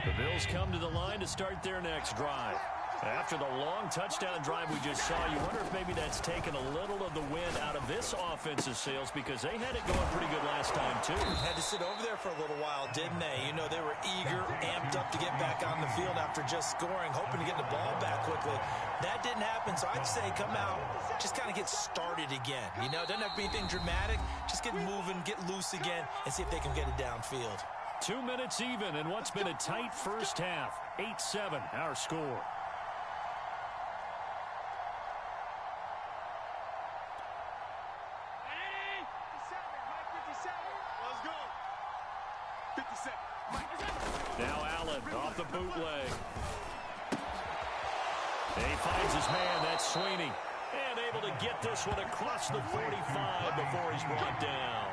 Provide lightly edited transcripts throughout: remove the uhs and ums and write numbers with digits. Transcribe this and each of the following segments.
The Bills come to the line to start their next drive. After the long touchdown drive we just saw, you wonder if maybe that's taken a little of the wind out of this offensive sails because they had it going pretty good last time, too. Had to sit over there for a little while, didn't they? You know, they were eager, amped up to get back on the field after just scoring, hoping to get the ball back quickly. That didn't happen, so I'd say come out, just kind of get started again. You know, it doesn't have to be anything dramatic. Just get moving, get loose again, and see if they can get it downfield. 2 minutes even in what's been a tight first half. 8-7, our score. Now Allen off the bootleg. He finds his man. That's Sweeney. And able to get this one across the 45 before he's brought down.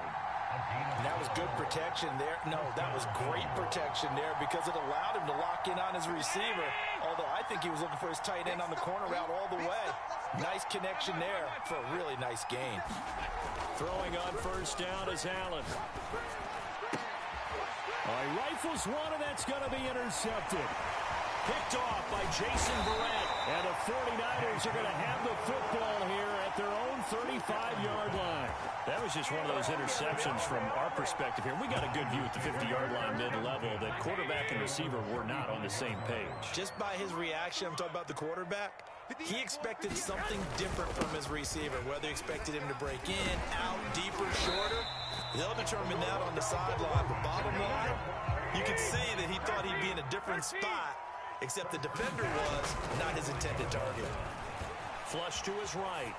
And that was good protection there. No, that was great protection there because it allowed him to lock in on his receiver. Although I think he was looking for his tight end on the corner route all the way. Nice connection there for a really nice gain. Throwing on first down is Allen. He rifles one, and that's going to be intercepted. Picked off by Jason Verrett. And the 49ers are going to have the football here at their own 35-yard line. That was just one of those interceptions from our perspective here. We got a good view at the 50-yard line mid-level that quarterback and receiver were not on the same page. Just by his reaction, I'm talking about the quarterback, he expected something different from his receiver, whether he expected him to break in, out, deeper, shorter. They'll determine that on the sideline. But bottom line, you can see that he thought he'd be in a different spot, except the defender was not his intended target. Flush to his right.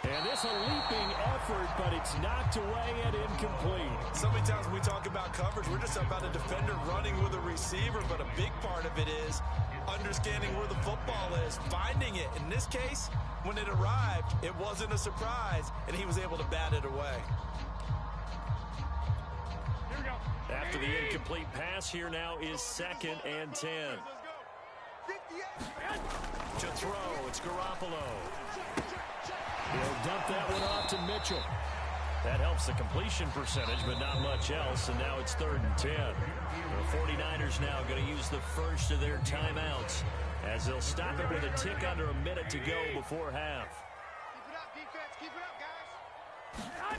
And this a leaping effort, but it's knocked away and incomplete. So many times when we talk about coverage, we're just about a defender running with a receiver, but a big part of it is understanding where the football is, finding it. In this case, when it arrived, it wasn't a surprise, and he was able to bat it away. After the incomplete pass, here now is 2nd and 10. To throw, it's Garoppolo. He'll dump that one off to Mitchell. That helps the completion percentage, but not much else, and now it's 3rd and 10. The 49ers now going to use the first of their timeouts as they'll stop it with a tick under a minute to go before half. Keep it up, defense. Keep it up, guys.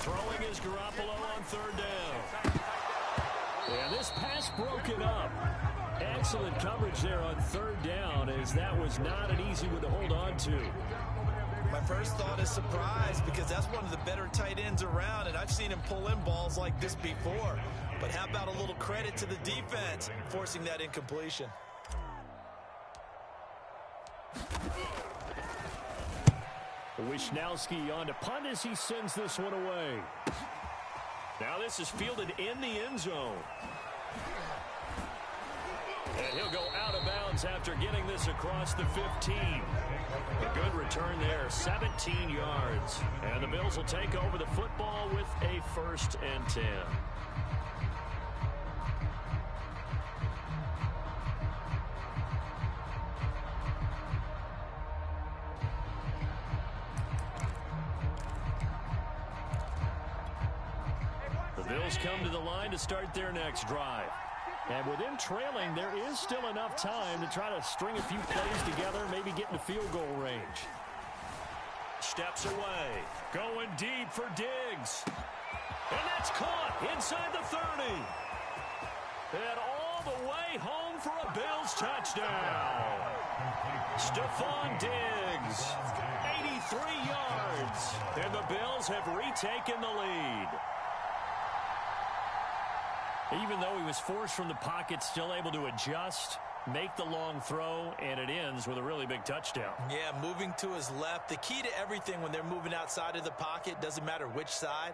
Throwing is Garoppolo on 3rd down. And this pass broken up. Excellent coverage there on 3rd down, as that was not an easy one to hold on to. My first thought is surprise, because that's one of the better tight ends around, and I've seen him pull in balls like this before. But how about a little credit to the defense forcing that incompletion? Wisnowski on to punt as he sends this one away. Now this is fielded in the end zone. And he'll go out of bounds after getting this across the 15. A good return there, 17 yards. And the Bills will take over the football with a 1st and 10. The Bills come to the line to start their next drive. And with them trailing, there is still enough time to try to string a few plays together, maybe get into field goal range. Steps away. Going deep for Diggs. And that's caught inside the 30. And all the way home for a Bills touchdown. Stephon Diggs, 83 yards. And the Bills have retaken the lead. Even though he was forced from the pocket, still able to adjust, make the long throw, and it ends with a really big touchdown. Yeah, moving to his left. The key to everything when they're moving outside of the pocket, doesn't matter which side,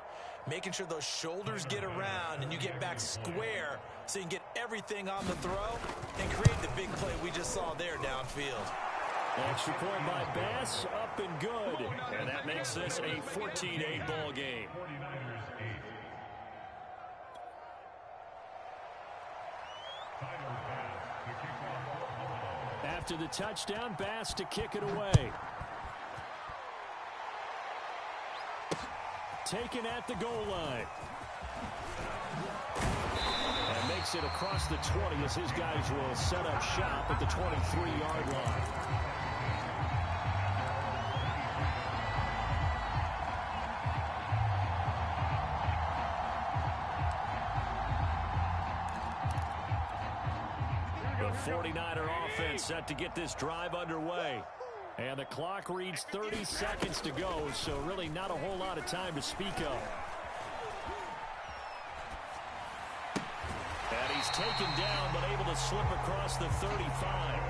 making sure those shoulders get around and you get back square so you can get everything on the throw and create the big play we just saw there downfield. Extra point by Bass, up and good. And that makes this a 14-8 ball game. After the touchdown, Bass to kick it away. Taken at the goal line. And makes takes it across the 20 as his guys will set up shop at the 23-yard line. The 49er offense set to get this drive underway. And the clock reads 30 seconds to go, so really not a whole lot of time to speak of. And he's taken down, but able to slip across the 35.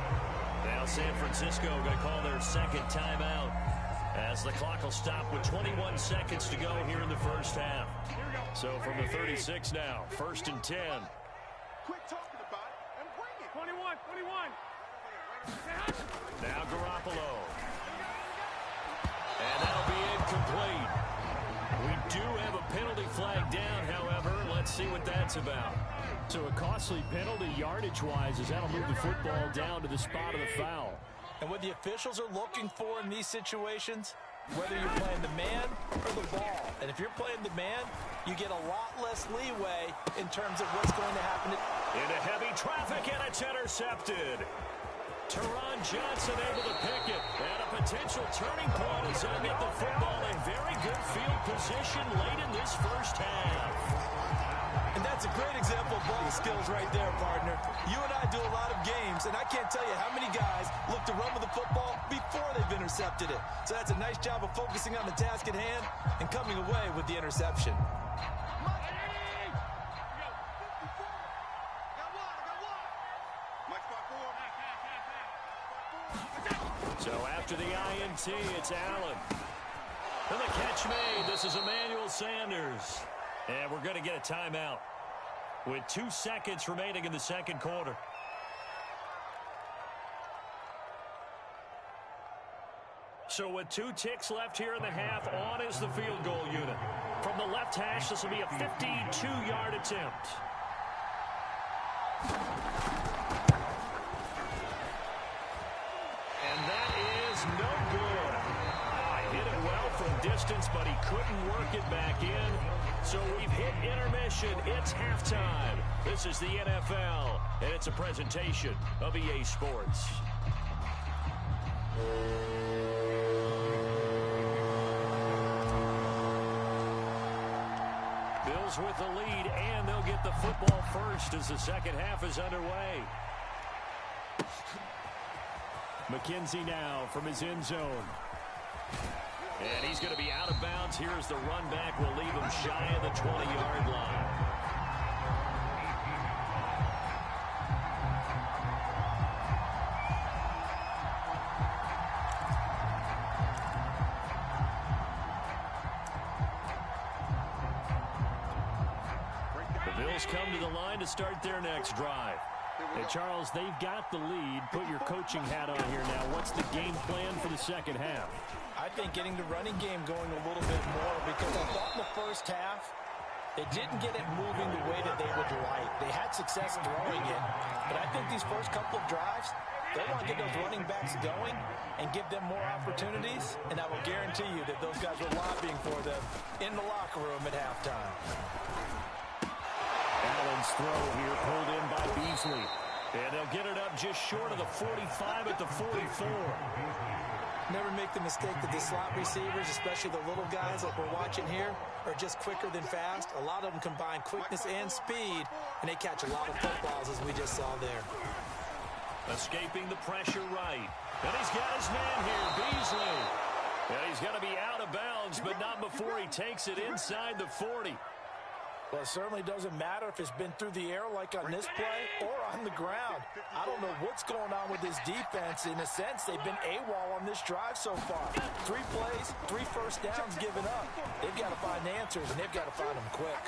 Now San Francisco going to call their second timeout as the clock will stop with 21 seconds to go here in the first half. So from the 36 now, 1st and 10. Quit talking about it and bring it. 21. Now Garoppolo. And that'll be incomplete. We do have a penalty flag down, however. Let's see what that's about. So a costly penalty yardage-wise as that'll move the football down to the spot of the foul. And what the officials are looking for in these situations, whether you're playing the man or the ball. And if you're playing the man, you get a lot less leeway in terms of what's going to happen. Into heavy traffic, and it's intercepted. Teron Johnson able to pick it. And a potential turning point as they'll get the football in very good field position late in this first half. And that's a great example of ball skills right there, partner. You and I do a lot of games, and I can't tell you how many guys look to run with the football before they've intercepted it. So that's a nice job of focusing on the task at hand and coming away with the interception. So after the INT, it's Allen. And the catch made. This is Emmanuel Sanders. And we're going to get a timeout with 2 seconds remaining in the second quarter. So with 2 ticks left here in the half, on is the field goal unit. From the left hash, this will be a 52-yard attempt. And that is no good. Hit it well from distance, but he couldn't work it back in. So we've hit intermission. It's halftime. This is the NFL, and it's a presentation of EA Sports. Bills with the lead, and they'll get the football first as the second half is underway. McKenzie now from his end zone. And he's going to be out of bounds. Here's the run back. We'll leave him shy of the 20-yard line. The Bills come to the line to start their next drive. Hey, Charles, they've got the lead. Put your coaching hat on here now. What's the game plan for the second half? I think getting the running game going a little bit more, because I thought in the first half they didn't get it moving the way that they would like. They had success throwing it, but I think these first couple of drives, they want to get those running backs going and give them more opportunities, and I will guarantee you that those guys were lobbying for them in the locker room at halftime. Allen's throw here pulled in by Beasley. And they'll get it up just short of the 45 at the 44. Never make the mistake that the slot receivers, especially the little guys like we're watching here, are just quicker than fast. A lot of them combine quickness and speed, and they catch a lot of footballs, as we just saw there. Escaping the pressure right. And he's got his man here, Beasley. And he's going to be out of bounds, but not before he takes it inside the 40. Well, it certainly doesn't matter if it's been through the air like on this play or on the ground. I don't know what's going on with this defense. In a sense, they've been AWOL on this drive so far. 3 plays, 3 first downs given up. They've got to find answers, and they've got to find them quick.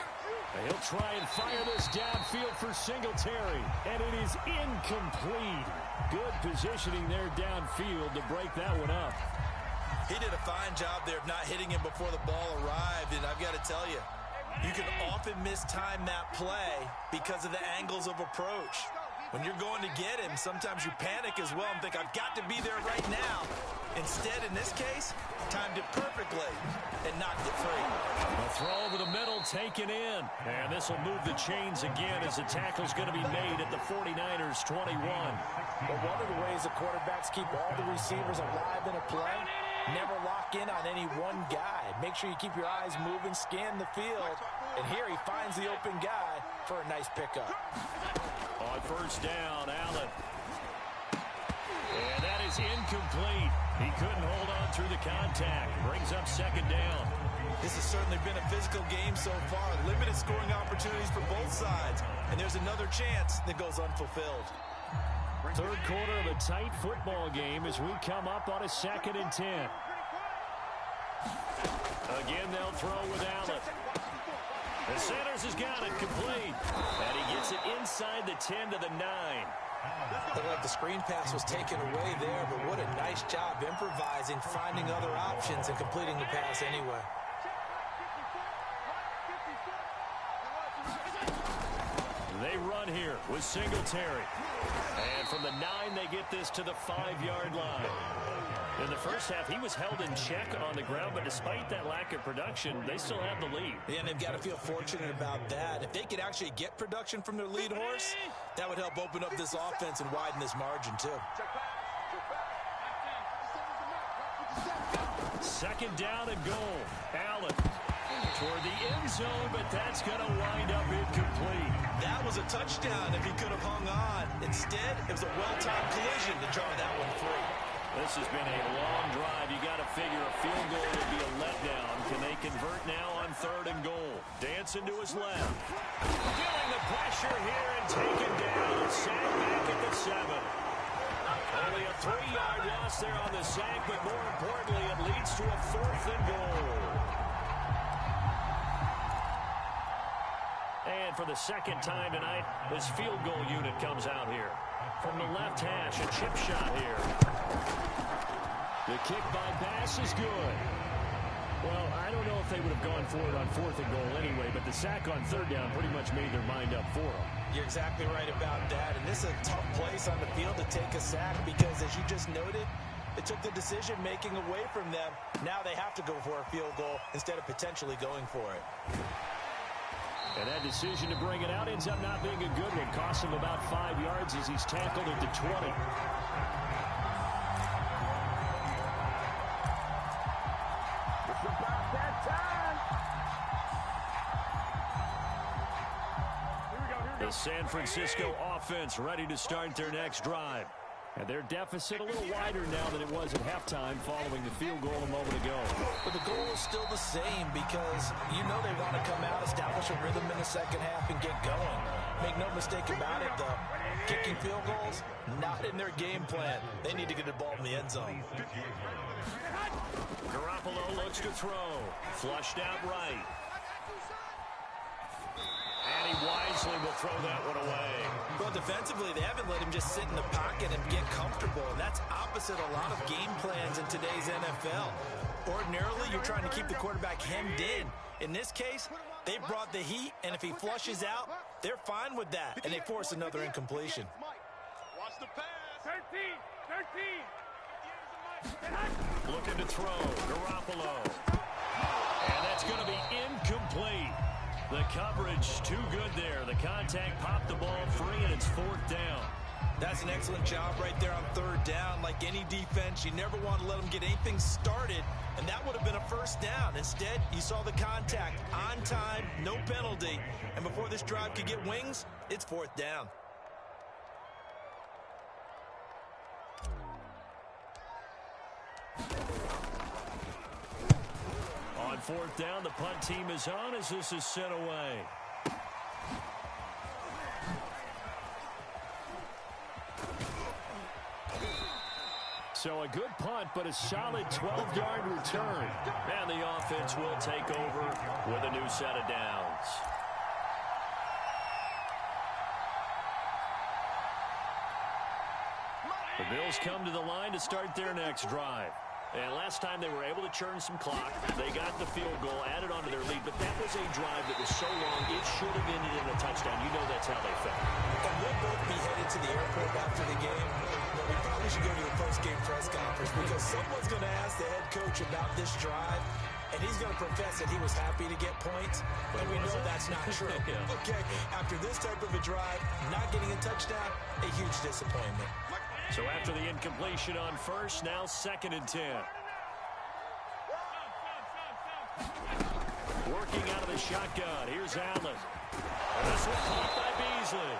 And he'll try and fire this downfield for Singletary. And it is incomplete. Good positioning there downfield to break that one up. He did a fine job there of not hitting him before the ball arrived, and I've got to tell you, you can often mistime that play because of the angles of approach. When you're going to get him, sometimes you panic as well and think, I've got to be there right now. Instead, in this case, timed it perfectly and knocked it free. A throw over the middle, taken in. And this will move the chains again as the tackle's going to be made at the 49ers 21. But one of the ways the quarterbacks keep all the receivers alive in a play, never lock in on any one guy. Make sure you keep your eyes moving, scan the field. And here he finds the open guy for a nice pickup. On first down, Allen. And that is incomplete. He couldn't hold on through the contact. Brings up second down. This has certainly been a physical game so far. Limited scoring opportunities for both sides. And there's another chance that goes unfulfilled. Third quarter of a tight football game as we come up on a 2nd and 10. Again, they'll throw with Allen. The Sanders has got it complete. And he gets it inside the 10 to the 9. Looked like the screen pass was taken away there, but what a nice job improvising, finding other options, and completing the pass anyway. They run here with Singletary. And from the 9, they get this to the 5-yard line. In the first half, he was held in check on the ground, but despite that lack of production, they still have the lead. Yeah, and they've got to feel fortunate about that. If they could actually get production from their lead horse, that would help open up this offense and widen this margin, too. 2nd down and goal. Allen toward the end zone, but that's going to wind up incomplete. That was a touchdown if he could have hung on. Instead, it was a well-timed collision to draw that one free. This has been a long drive. You got to figure a field goal would be a letdown. Can they convert now on 3rd and goal? Dancing to his left. Feeling the pressure here and taken down. Sack back at the 7. Only a 3-yard loss there on the sack, but more importantly, it leads to a 4th and goal. And for the 2nd time tonight, this field goal unit comes out here. From the left hash, a chip shot here. The kick by Bass is good. Well, I don't know if they would have gone for it on 4th and goal anyway, but the sack on 3rd down pretty much made their mind up for them. You're exactly right about that, and this is a tough place on the field to take a sack because, as you just noted, it took the decision-making away from them. Now they have to go for a field goal instead of potentially going for it. And that decision to bring it out ends up not being a good one. Costs him about 5 yards as he's tackled at the 20. It's about that time. Here we go. The San Francisco offense ready to start their next drive. And their deficit a little wider now than it was at halftime following the field goal a moment ago. But the goal is still the same because you know they want to come out, establish a rhythm in the second half, and get going. Make no mistake about it, though. Kicking field goals, not in their game plan. They need to get the ball in the end zone. Garoppolo looks to throw. Flushed out right. And he wisely will throw that one away. Well, defensively, they haven't let him just sit in the pocket and get comfortable. And that's opposite a lot of game plans in today's NFL. Ordinarily, you're trying to keep the quarterback hemmed in. In this case, they brought the heat, and if he flushes out, they're fine with that, and they force another incompletion. Watch the pass. 13. Looking to throw. Garoppolo. And that's going to be incomplete. The coverage too good there. The contact popped the ball free, and it's 4th down. That's an excellent job right there on 3rd down. Like any defense, you never want to let them get anything started, and that would have been a 1st down. Instead, you saw the contact on time, no penalty, and before this drive could get wings, it's 4th down. On 4th down, the punt team is on as this is sent away. So a good punt, but a solid 12-yard return. And the offense will take over with a new set of downs. The Bills come to the line to start their next drive. And last time they were able to churn some clock. They got the field goal, added on to their lead, but that was a drive that was so long, it should have ended in a touchdown. You know that's how they felt. And we'll both be headed to the should go to the post-game press conference because someone's going to ask the head coach about this drive, and he's going to profess that he was happy to get points, and we know that's not true. Okay, after this type of a drive, not getting a touchdown, a huge disappointment. So after the incompletion on first, now 2nd and 10. Working out of the shotgun. Here's Allen. This one caught by Beasley.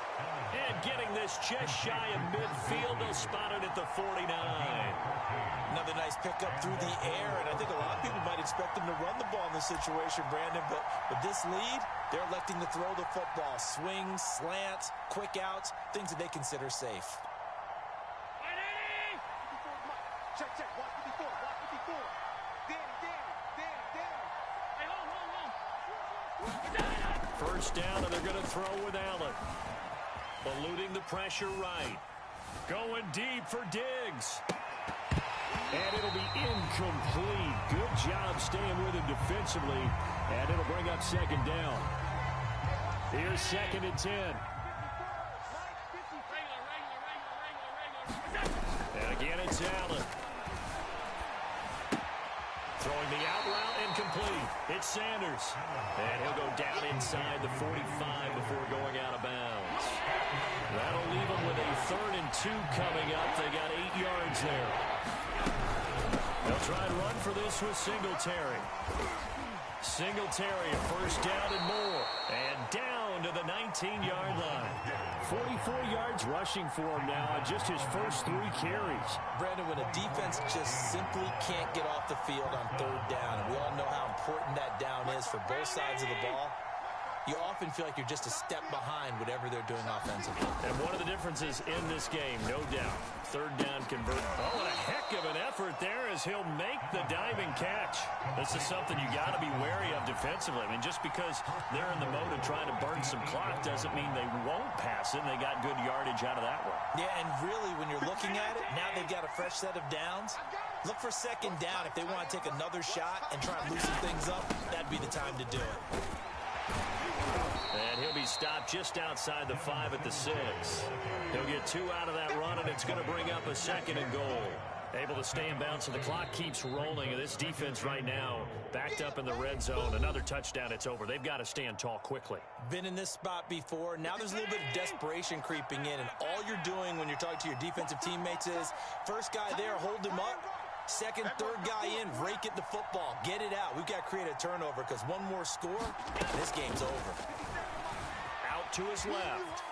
And getting this just shy of midfield. They'll spot it at the 49. Another nice pickup through the air, and I think a lot of people might expect them to run the ball in this situation, Brandon, but with this lead, they're electing to throw the football. Swings, slants, quick outs, things that they consider safe. Check, check. Watch me before. Watch me before. Danny. First down, and they're going to throw with Allen. Eluding the pressure right. Going deep for Diggs. And it'll be incomplete. Good job staying with him defensively. And it'll bring up 2nd down. Here's 2nd and 10. And again, it's Allen. Throwing the out route, incomplete. It's Sanders. And he'll go down inside the 45 before going out of bounds. That'll leave them with a 3rd and 2 coming up. They got 8 yards there. They'll try and run for this with Singletary. Singletary, a first down and more. And down to the 19-yard line. 44 yards rushing for him now on just his first 3 carries. Brandon, when a defense just simply can't get off the field on 3rd down, and we all know how important that down is for both sides of the ball, you often feel like you're just a step behind whatever they're doing offensively. And one of the differences in this game, no doubt, 3rd down convert. Oh, and a heck of an effort there as he'll make the diving catch. This is something you got to be wary of defensively. I mean, just because they're in the mode of trying to burn some clock doesn't mean they won't pass it. They got good yardage out of that one. Yeah, and really, when you're looking at it, now they've got a fresh set of downs. Look for 2nd down. If they want to take another shot and try and loosen things up, that'd be the time to do it. And he'll be stopped just outside the 5 at the 6. He'll get 2 out of that run, and it's going to bring up a 2nd and goal. Able to stay in bounds, so the clock keeps rolling. And this defense right now backed up in the red zone. Another touchdown, it's over. They've got to stand tall quickly. Been in this spot before. Now there's a little bit of desperation creeping in, and all you're doing when you're talking to your defensive teammates is, first guy there, hold him up. 2nd, 3rd guy in, rake it the football. Get it out. We've got to create a turnover because one more score, and this game's over. Out to his left.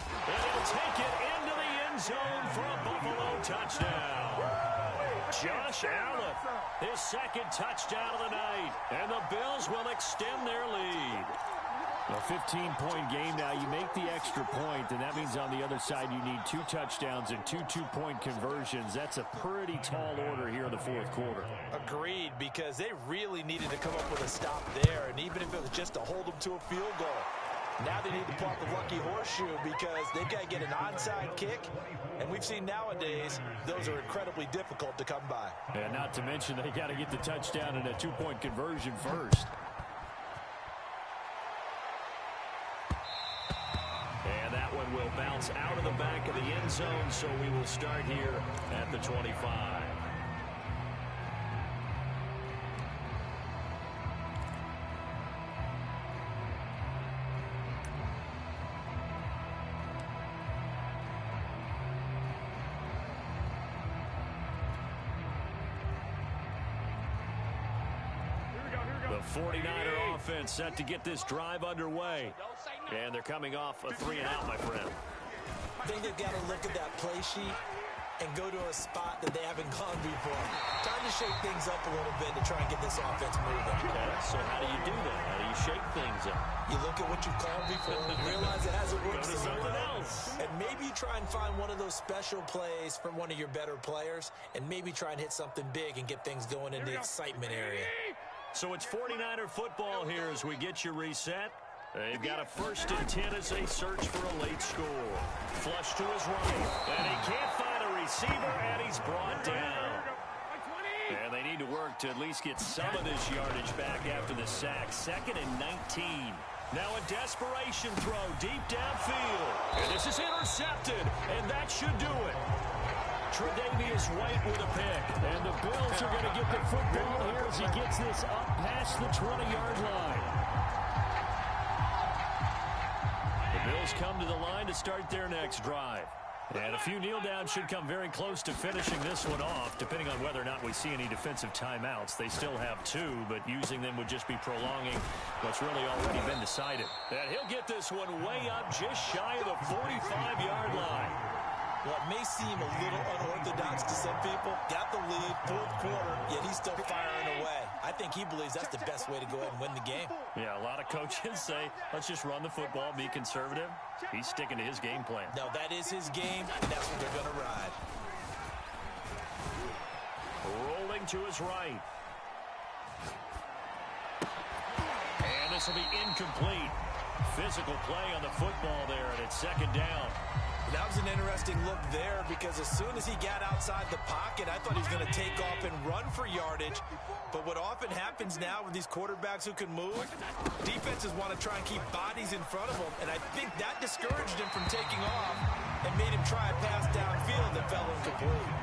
And he'll take it into the end zone for a Buffalo touchdown. Josh Allen, his 2nd touchdown of the night. And the Bills will extend their lead. A 15-point game now. You make the extra point, and that means on the other side you need 2 touchdowns and 2 two-point conversions. That's a pretty tall order here in the 4th quarter. Agreed, because they really needed to come up with a stop there, and even if it was just to hold them to a field goal. Now they need to pop the lucky horseshoe because they've got to get an onside kick, and we've seen nowadays those are incredibly difficult to come by. And not to mention they got to get the touchdown and a 2-point conversion first. And that one will bounce out of the back of the end zone, so we will start here at the 25. The 49er offense set to get this drive underway. And they're coming off a 3-and-out, my friend. I think they've got to look at that play sheet and go to a spot that they haven't gone before. Time to shake things up a little bit to try and get this offense moving. Okay, so how do you do that? How do you shake things up? You look at what you've called before and realize it hasn't worked Go to something else. And maybe you try and find one of those special plays from one of your better players and maybe try and hit something big and get things going in the excitement area. So it's 49er football here as we get you reset. They've got a 1st and 10 as they search for a late score. Flush to his right, and he can't find a receiver, and he's brought down. And they need to work to at least get some of this yardage back after the sack. 2nd and 19. Now a desperation throw deep downfield. And this is intercepted, and that should do it. Tre'Davious White with a pick. And the Bills are going to get the football here as he gets this up past the 20-yard line. The Bills come to the line to start their next drive. And a few kneel downs should come very close to finishing this one off, depending on whether or not we see any defensive timeouts. They still have 2, but using them would just be prolonging what's really already been decided. And he'll get this one way up just shy of the 45-yard line. Well, it may seem a little unorthodox to some people. Got the lead, fourth quarter, yet he's still firing away. I think he believes that's the best way to go ahead and win the game. Yeah, a lot of coaches say, let's just run the football, be conservative. He's sticking to his game plan. No, that is his game, and that's what they're going to ride. Rolling to his right. And this will be incomplete. Physical play on the football there, and it's second down. That was an interesting look there because as soon as he got outside the pocket, I thought he was going to take off and run for yardage. But what often happens now with these quarterbacks who can move, defenses want to try and keep bodies in front of them, and I think that discouraged him from taking off and made him try a pass downfield that fell incomplete.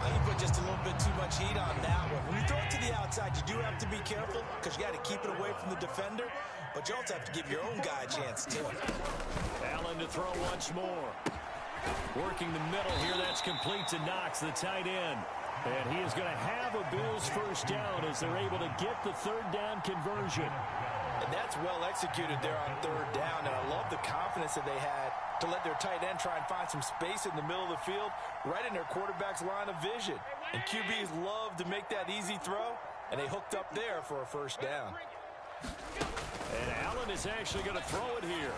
I think he put just a little bit too much heat on that one. When you throw it to the outside, you do have to be careful because you got to keep it away from the defender, but you also have to give your own guy a chance too. Allen to throw once more. Working the middle here, that's complete to Knox, the tight end. And he is going to have a Bills first down as they're able to get the third down conversion. And that's well executed there on third down, and I love the confidence that they had to let their tight end try and find some space in the middle of the field, right in their quarterback's line of vision. And QBs love to make that easy throw, and they hooked up there for a first down. And Allen is actually going to throw it here.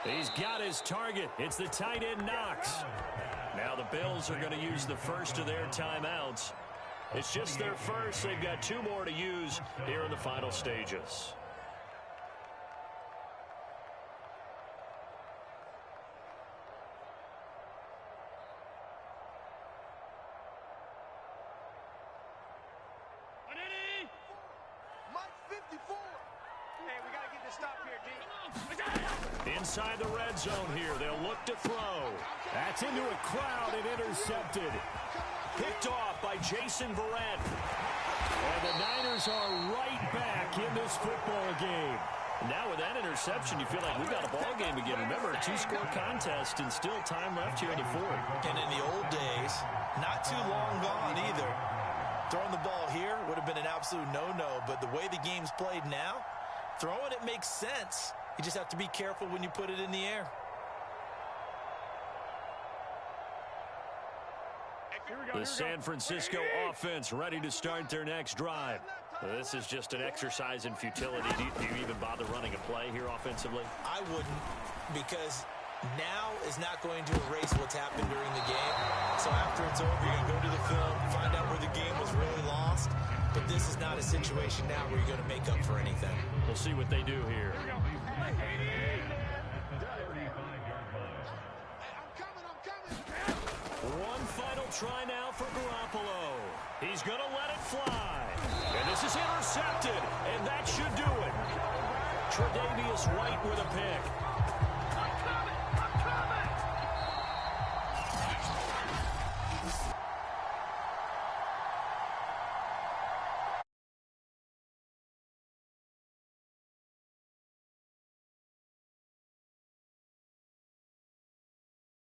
He's got his target. It's the tight end Knox. Now the Bills are going to use the first of their timeouts. It's just their first. They've got 2 more to use here in the final stages. Inside the red zone here. They'll look to throw. That's into a crowd and intercepted. Picked off by Jason Verrett. And the Niners are right back in this football game. Now with that interception, you feel like we've got a ball game again. Remember, a 2-score contest and still time left here in the fourth. And in the old days, not too long gone either. Throwing the ball here would have been an absolute no-no, but the way the game's played now, throwing it makes sense. You just have to be careful when you put it in the air. The San Francisco offense ready to start their next drive. This is just an exercise in futility. Do you even bother running a play here offensively? I wouldn't, because now is not going to erase what's happened during the game. So after it's over, you're going to go to the film, find out where the game was really lost. But this is not a situation now where you're going to make up for anything. We'll see what they do here. One final try now for Garoppolo. He's going to let it fly. And this is intercepted, and that should do it. Tre'Davious White with a pick.